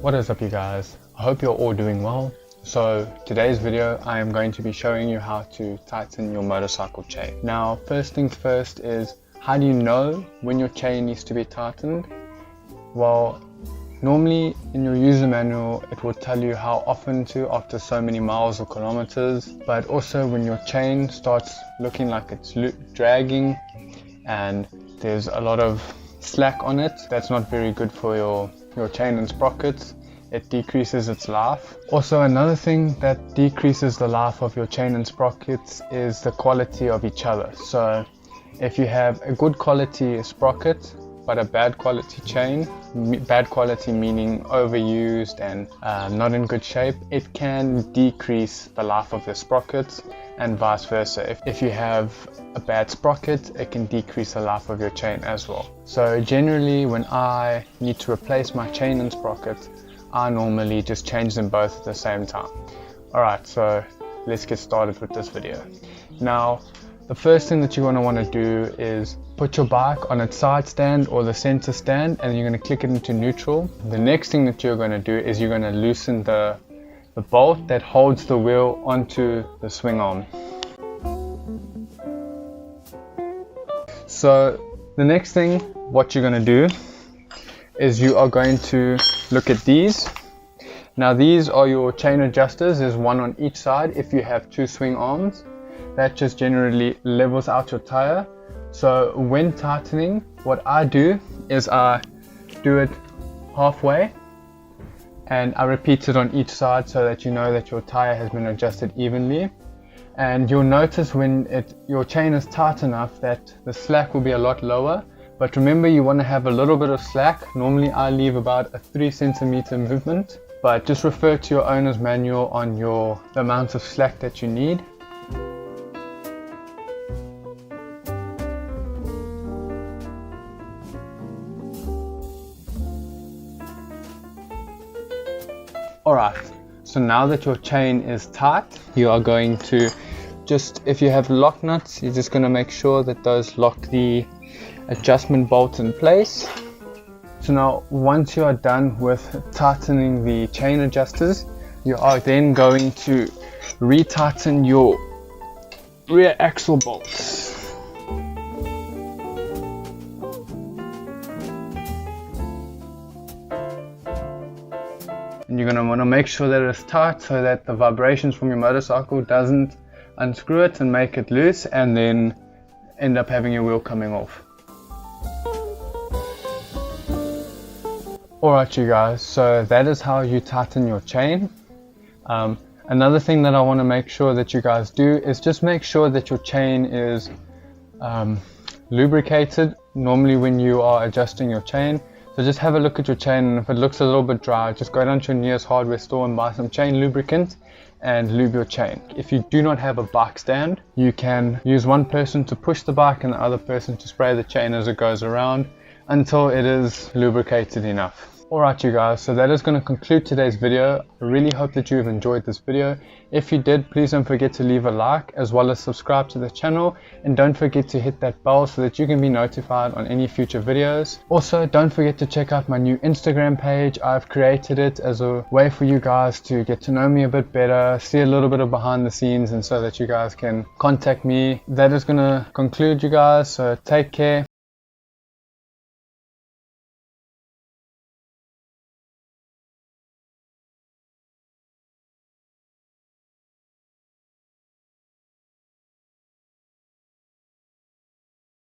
What is up, you guys? I hope you're all doing well. So today's video I am going to be showing you how to tighten your motorcycle chain. Now first things first is, how do you know when your chain needs to be tightened? Well, normally in your user manual it will tell you how often to after so many miles or kilometers, but also when your chain starts looking like it's dragging and there's a lot of slack on it, that's not very good for your chain and sprockets. It decreases its life. Also, another thing that decreases the life of your chain and sprockets is the quality of each other. So if you have a good quality sprocket but a bad quality chain, bad quality meaning overused and not in good shape, it can decrease the life of the sprockets, and vice versa. If you have a bad sprocket, it can decrease the life of your chain as well. So generally when I need to replace my chain and sprocket, I normally just change them both at the same time. Alright, so let's get started with this video. Now the first thing that you're going to want to do is put your bike on its side stand or the center stand, and you're going to click it into neutral. The next thing that you're going to do is you're going to loosen the bolt that holds the wheel onto the swing arm. So the next thing what you're going to do is you are going to look at these. Now these are your chain adjusters. There's one on each side. If you have two swing arms, that just generally levels out your tire. So when tightening, what I do is I do it halfway and I repeat it on each side so that you know that your tire has been adjusted evenly. And you'll notice when your chain is tight enough that the slack will be a lot lower. But remember, you want to have a little bit of slack. Normally I leave about a 3 centimeter movement, but just refer to your owner's manual on the amount of slack that you need. Alright, so now that your chain is tight, you are going to if you have lock nuts, you're just going to make sure that those lock the adjustment bolt in place. So now once you are done with tightening the chain adjusters, you are then going to re-tighten your rear axle bolts. And you're going to want to make sure that it's tight so that the vibrations from your motorcycle doesn't unscrew it and make it loose and then end up having your wheel coming off. Alright you guys, so that is how you tighten your chain. Another thing that I want to make sure that you guys do is just make sure that your chain is lubricated normally when you are adjusting your chain. So just have a look at your chain, and if it looks a little bit dry, just go down to your nearest hardware store and buy some chain lubricant and lube your chain. If you do not have a bike stand, you can use one person to push the bike and the other person to spray the chain as it goes around until it is lubricated enough. Alright you guys, so that is going to conclude today's video. I really hope that you have enjoyed this video. If you did, please don't forget to leave a like as well as subscribe to the channel, and don't forget to hit that bell so that you can be notified on any future videos. Also, don't forget to check out my new Instagram page. I've created it as a way for you guys to get to know me a bit better, see a little bit of behind the scenes, and so that you guys can contact me. That is going to conclude you guys, so take care.